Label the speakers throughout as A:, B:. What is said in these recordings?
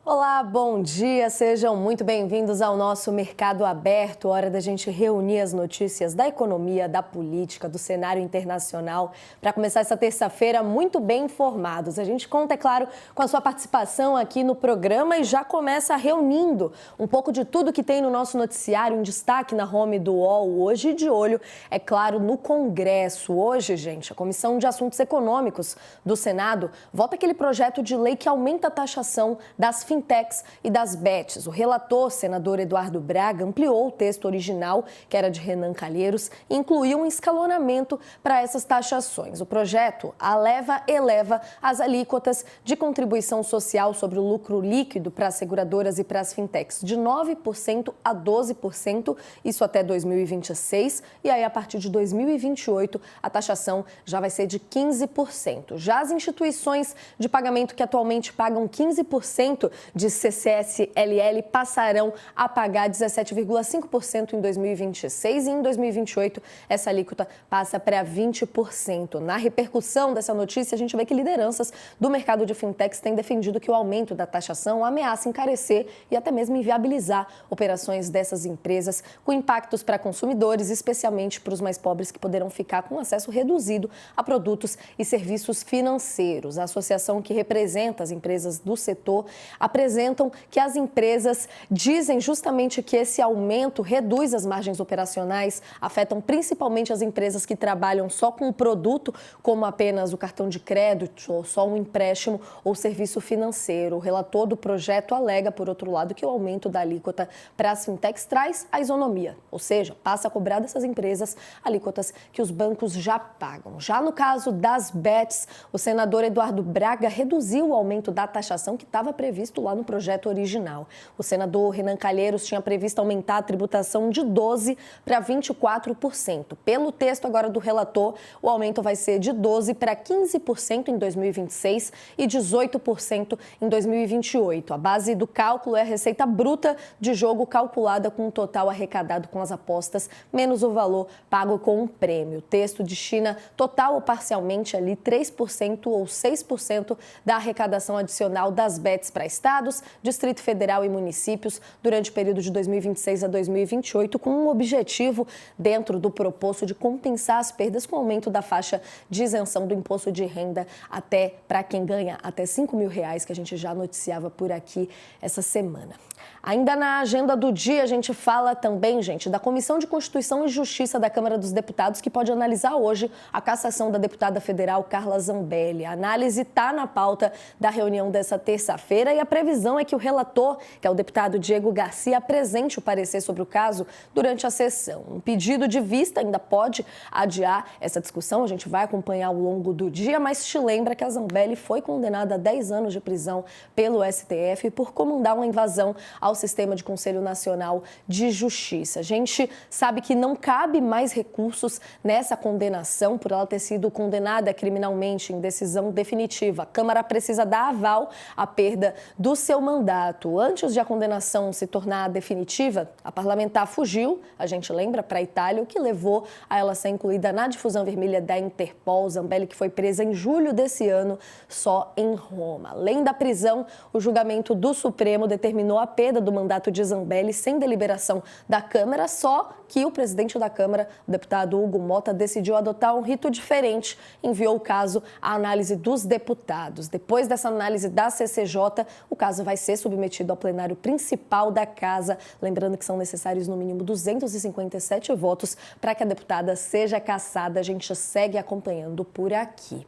A: Olá, bom dia, sejam muito bem-vindos ao nosso Mercado Aberto, hora da gente reunir as notícias da economia, da política, do cenário internacional, para começar essa terça-feira muito bem informados. A gente conta, é claro, com a sua participação aqui no programa e já começa reunindo um pouco de tudo que tem no nosso noticiário, um destaque na home do UOL hoje, de olho, é claro, no Congresso. Hoje, gente, a Comissão de Assuntos Econômicos do Senado vota aquele projeto de lei que aumenta a taxação das fintechs e das bets. O relator, senador Eduardo Braga, ampliou o texto original, que era de Renan Calheiros, e incluiu um escalonamento para essas taxações. O projeto eleva as alíquotas de contribuição social sobre o lucro líquido para as seguradoras e para as fintechs de 9% a 12%, isso até 2026, e aí a partir de 2028 a taxação já vai ser de 15%. Já as instituições de pagamento que atualmente pagam 15% de CCSLL passarão a pagar 17,5% em 2026 e em 2028 essa alíquota passa para 20%. Na repercussão dessa notícia, a gente vê que lideranças do mercado de fintechs têm defendido que o aumento da taxação ameaça encarecer e até mesmo inviabilizar operações dessas empresas, com impactos para consumidores, especialmente para os mais pobres que poderão ficar com acesso reduzido a produtos e serviços financeiros. A associação que representa as empresas do setor apresentam que as empresas dizem justamente que esse aumento reduz as margens operacionais, afetam principalmente as empresas que trabalham só com o produto, como apenas o cartão de crédito ou só um empréstimo ou serviço financeiro. O relator do projeto alega, por outro lado, que o aumento da alíquota para as fintechs traz a isonomia, ou seja, passa a cobrar dessas empresas alíquotas que os bancos já pagam. Já no caso das bets, o senador Eduardo Braga reduziu o aumento da taxação que estava previsto lá no projeto original. O senador Renan Calheiros tinha previsto aumentar a tributação de 12% para 24%. Pelo texto agora do relator, o aumento vai ser de 12% para 15% em 2026 e 18% em 2028. A base do cálculo é a receita bruta de jogo calculada com o total arrecadado com as apostas, menos o valor pago com um prêmio. O texto destina total ou parcialmente ali 3% ou 6% da arrecadação adicional das bets para estados, Distrito Federal e municípios durante o período de 2026 a 2028, com um objetivo dentro do proposto de compensar as perdas com o aumento da faixa de isenção do imposto de renda até para quem ganha até R$5.000, que a gente já noticiava por aqui essa semana. Ainda na agenda do dia, a gente fala também, gente, da Comissão de Constituição e Justiça da Câmara dos Deputados, que pode analisar hoje a cassação da deputada federal Carla Zambelli. A análise está na pauta da reunião dessa terça-feira e a previsão é que o relator, que é o deputado Diego Garcia, apresente o parecer sobre o caso durante a sessão. Um pedido de vista ainda pode adiar essa discussão, a gente vai acompanhar ao longo do dia, mas te lembra que a Zambelli foi condenada a 10 anos de prisão pelo STF por comandar uma invasão ao sistema de Conselho Nacional de Justiça. A gente sabe que não cabe mais recursos nessa condenação por ela ter sido condenada criminalmente em decisão definitiva. A Câmara precisa dar aval à perda do seu mandato. Antes de a condenação se tornar definitiva, a parlamentar fugiu, a gente lembra, para a Itália, o que levou a ela ser incluída na difusão vermelha da Interpol. Zambelli, que foi presa em julho desse ano, só em Roma. Além da prisão, o julgamento do Supremo determinou a perda do mandato de Zambelli sem deliberação da Câmara, só que o presidente da Câmara, o deputado Hugo Mota, decidiu adotar um rito diferente, enviou o caso à análise dos deputados. Depois dessa análise da CCJ, o caso vai ser submetido ao plenário principal da Casa, lembrando que são necessários no mínimo 257 votos para que a deputada seja cassada. A gente segue acompanhando por aqui.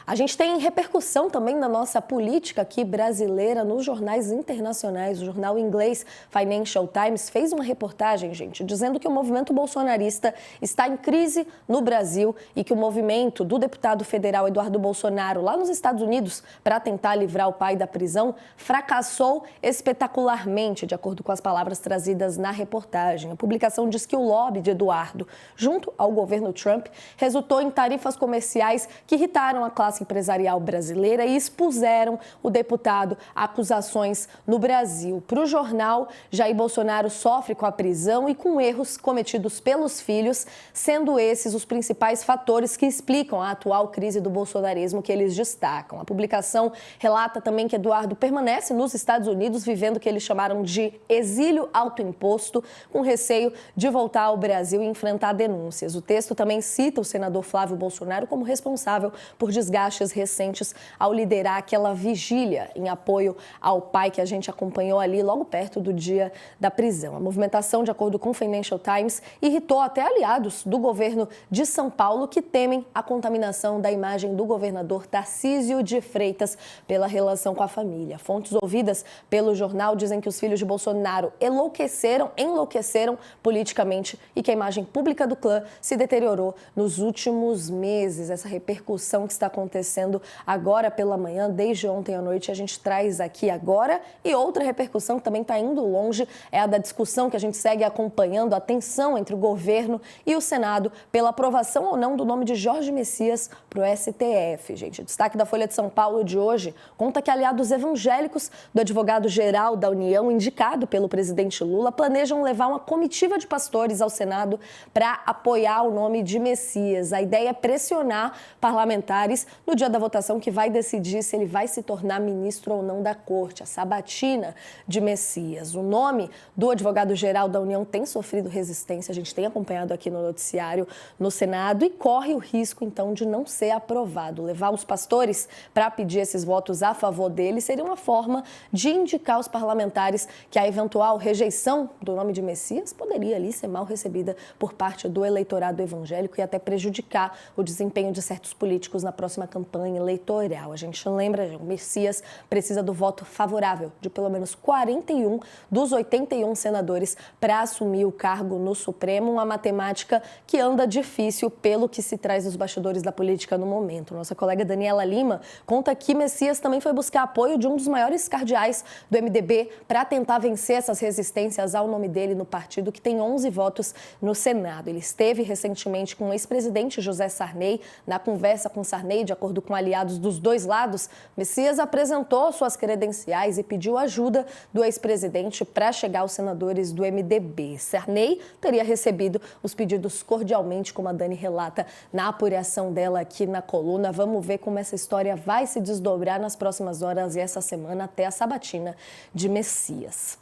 A: A gente tem repercussão também na nossa política aqui brasileira nos jornais internacionais. O jornal inglês Financial Times fez uma reportagem, gente, dizendo que o movimento bolsonarista está em crise no Brasil e que o movimento do deputado federal Eduardo Bolsonaro lá nos Estados Unidos para tentar livrar o pai da prisão fracassou espetacularmente, de acordo com as palavras trazidas na reportagem. A publicação diz que o lobby de Eduardo, junto ao governo Trump, resultou em tarifas comerciais que irritaram a classe classe empresarial brasileira e expuseram o deputado a acusações no Brasil. Para o jornal, Jair Bolsonaro sofre com a prisão e com erros cometidos pelos filhos, sendo esses os principais fatores que explicam a atual crise do bolsonarismo que eles destacam. A publicação relata também que Eduardo permanece nos Estados Unidos, vivendo o que eles chamaram de exílio autoimposto, com receio de voltar ao Brasil e enfrentar denúncias. O texto também cita o senador Flávio Bolsonaro como responsável por desgastes recentes ao liderar aquela vigília em apoio ao pai que a gente acompanhou ali logo perto do dia da prisão. A movimentação, de acordo com o Financial Times, irritou até aliados do governo de São Paulo que temem a contaminação da imagem do governador Tarcísio de Freitas pela relação com a família. Fontes ouvidas pelo jornal dizem que os filhos de Bolsonaro enlouqueceram politicamente e que a imagem pública do clã se deteriorou nos últimos meses. Essa repercussão que está acontecendo agora pela manhã, desde ontem à noite, a gente traz aqui agora. E outra repercussão que também está indo longe é a da discussão que a gente segue acompanhando, a tensão entre o governo e o Senado pela aprovação ou não do nome de Jorge Messias para o STF. Gente, o destaque da Folha de São Paulo de hoje conta que aliados evangélicos do advogado-geral da União, indicado pelo presidente Lula, planejam levar uma comitiva de pastores ao Senado para apoiar o nome de Messias. A ideia é pressionar parlamentares no dia da votação que vai decidir se ele vai se tornar ministro ou não da Corte, a sabatina de Messias. O nome do advogado-geral da União tem sofrido resistência, a gente tem acompanhado aqui no noticiário no Senado e corre o risco, então, de não ser aprovado. Levar os pastores para pedir esses votos a favor dele seria uma forma de indicar aos parlamentares que a eventual rejeição do nome de Messias poderia ali ser mal recebida por parte do eleitorado evangélico e até prejudicar o desempenho de certos políticos na próxima campanha eleitoral. A gente lembra, o Messias precisa do voto favorável de pelo menos 41 dos 81 senadores para assumir o cargo no Supremo, uma matemática que anda difícil pelo que se traz dos bastidores da política no momento. Nossa colega Daniela Lima conta que Messias também foi buscar apoio de um dos maiores cardeais do MDB para tentar vencer essas resistências ao nome dele no partido, que tem 11 votos no Senado. Ele esteve recentemente com o ex-presidente José Sarney. Na conversa com Sarney, de acordo com aliados dos dois lados, Messias apresentou suas credenciais e pediu ajuda do ex-presidente para chegar aos senadores do MDB. Sarney teria recebido os pedidos cordialmente, como a Dani relata na apuração dela aqui na coluna. Vamos ver como essa história vai se desdobrar nas próximas horas e essa semana até a sabatina de Messias.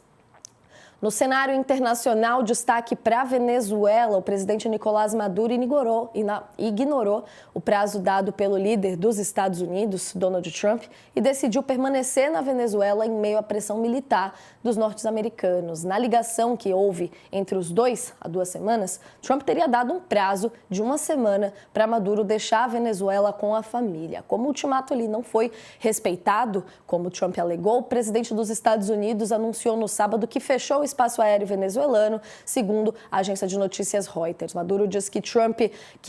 A: No cenário internacional, destaque para a Venezuela. O presidente Nicolás Maduro ignorou o prazo dado pelo líder dos Estados Unidos, Donald Trump, e decidiu permanecer na Venezuela em meio à pressão militar dos norte-americanos. Na ligação que houve entre os dois há 2 semanas, Trump teria dado um prazo de 1 semana para Maduro deixar a Venezuela com a família. Como o ultimato ali não foi respeitado, como Trump alegou, o presidente dos Estados Unidos anunciou no sábado que fechou o espaço aéreo venezuelano, segundo a agência de notícias Reuters. Maduro diz que Trump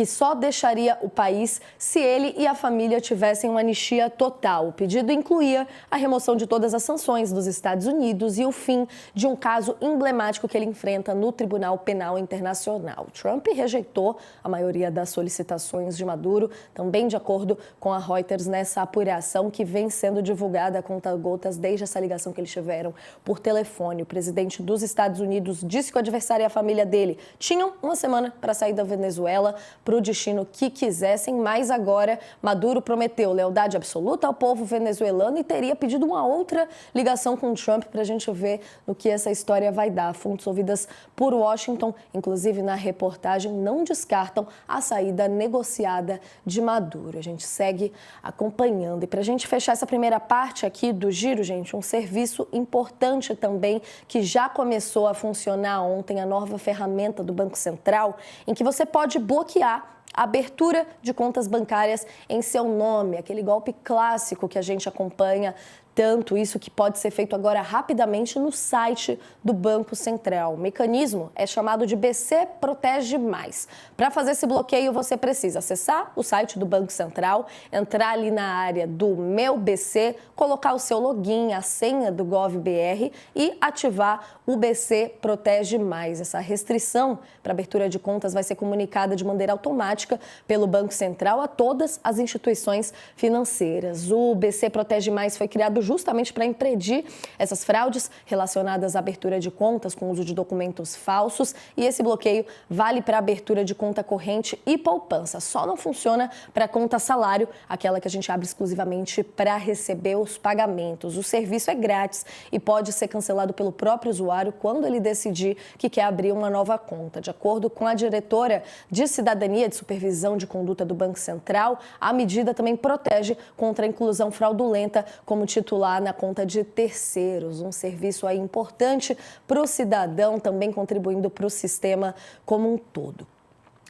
A: só deixaria o país se ele e a família tivessem uma anistia total. O pedido incluía a remoção de todas as sanções dos Estados Unidos e o fim de um caso emblemático que ele enfrenta no Tribunal Penal Internacional. Trump rejeitou a maioria das solicitações de Maduro, também de acordo com a Reuters, nessa apuração que vem sendo divulgada a conta-gotas desde essa ligação que eles tiveram por telefone. O presidente dos Estados Unidos disse que o adversário e a família dele tinham 1 semana para sair da Venezuela para o destino que quisessem, mas agora Maduro prometeu lealdade absoluta ao povo venezuelano e teria pedido uma outra ligação com Trump para a gente ver no que essa história vai dar. Fontes ouvidas por Washington, inclusive na reportagem, não descartam a saída negociada de Maduro. A gente segue acompanhando. E para a gente fechar essa primeira parte aqui do Giro, gente, um serviço importante também que já começou a funcionar ontem, a nova ferramenta do Banco Central, em que você pode bloquear a abertura de contas bancárias em seu nome, aquele golpe clássico que a gente acompanha tanto isso que pode ser feito agora rapidamente no site do Banco Central. O mecanismo é chamado de BC Protege Mais. Para fazer esse bloqueio, você precisa acessar o site do Banco Central, entrar ali na área do Meu BC, colocar o seu login, a senha do GovBR e ativar o BC Protege Mais. Essa restrição para abertura de contas vai ser comunicada de maneira automática pelo Banco Central a todas as instituições financeiras. O BC Protege Mais foi criado justamente para impedir essas fraudes relacionadas à abertura de contas com uso de documentos falsos, e esse bloqueio vale para abertura de conta corrente e poupança. Só não funciona para conta salário, aquela que a gente abre exclusivamente para receber os pagamentos. O serviço é grátis e pode ser cancelado pelo próprio usuário quando ele decidir que quer abrir uma nova conta. De acordo com a diretora de Cidadania de Supervisão de Conduta do Banco Central, a medida também protege contra a inclusão fraudulenta como titular na conta de terceiros, um serviço aí importante para o cidadão, também contribuindo para o sistema como um todo.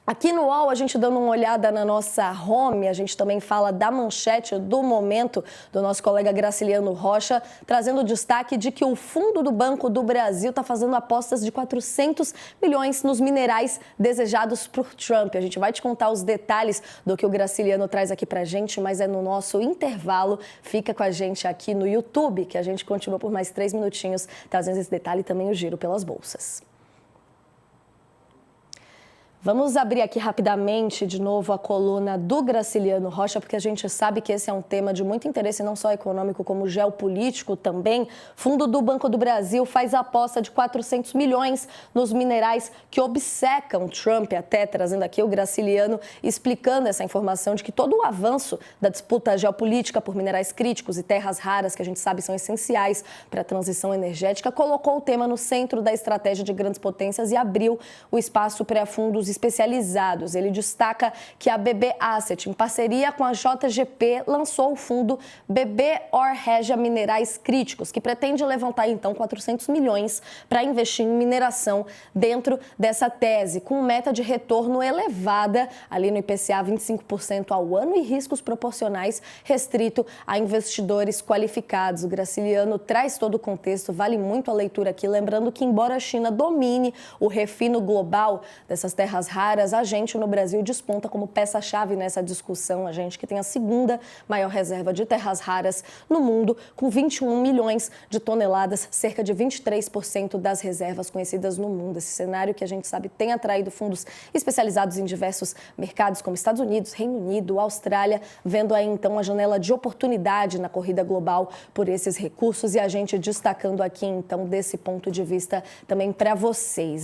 A: Aqui no UOL, a gente dando uma olhada na nossa home, a gente também fala da manchete do momento do nosso colega Graciliano Rocha, trazendo o destaque de que o Fundo do Banco do Brasil está fazendo apostas de 400 milhões nos minerais desejados por Trump. A gente vai te contar os detalhes do que o Graciliano traz aqui pra gente, mas é no nosso intervalo. Fica com a gente aqui no YouTube, que a gente continua por mais 3 minutinhos, trazendo esse detalhe e também o giro pelas bolsas. Vamos abrir aqui rapidamente de novo a coluna do Graciliano Rocha, porque a gente sabe que esse é um tema de muito interesse, não só econômico, como geopolítico também. Fundo do Banco do Brasil faz a aposta de 400 milhões nos minerais que obcecam Trump, até trazendo aqui o Graciliano explicando essa informação de que todo o avanço da disputa geopolítica por minerais críticos e terras raras, que a gente sabe são essenciais para a transição energética, colocou o tema no centro da estratégia de grandes potências e abriu o espaço para fundos especializados. Ele destaca que a BB Asset, em parceria com a JGP, lançou o fundo BB Orregia Minerais Críticos, que pretende levantar, então, 400 milhões para investir em mineração dentro dessa tese, com meta de retorno elevada, ali no IPCA 25% ao ano e riscos proporcionais restrito a investidores qualificados. O Graciliano traz todo o contexto, vale muito a leitura aqui, lembrando que, embora a China domine o refino global dessas terras raras, a gente no Brasil desponta como peça-chave nessa discussão, a gente que tem a segunda maior reserva de terras raras no mundo, com 21 milhões de toneladas, cerca de 23% das reservas conhecidas no mundo. Esse cenário que a gente sabe tem atraído fundos especializados em diversos mercados, como Estados Unidos, Reino Unido, Austrália, vendo aí então a janela de oportunidade na corrida global por esses recursos, e a gente destacando aqui então desse ponto de vista também para vocês.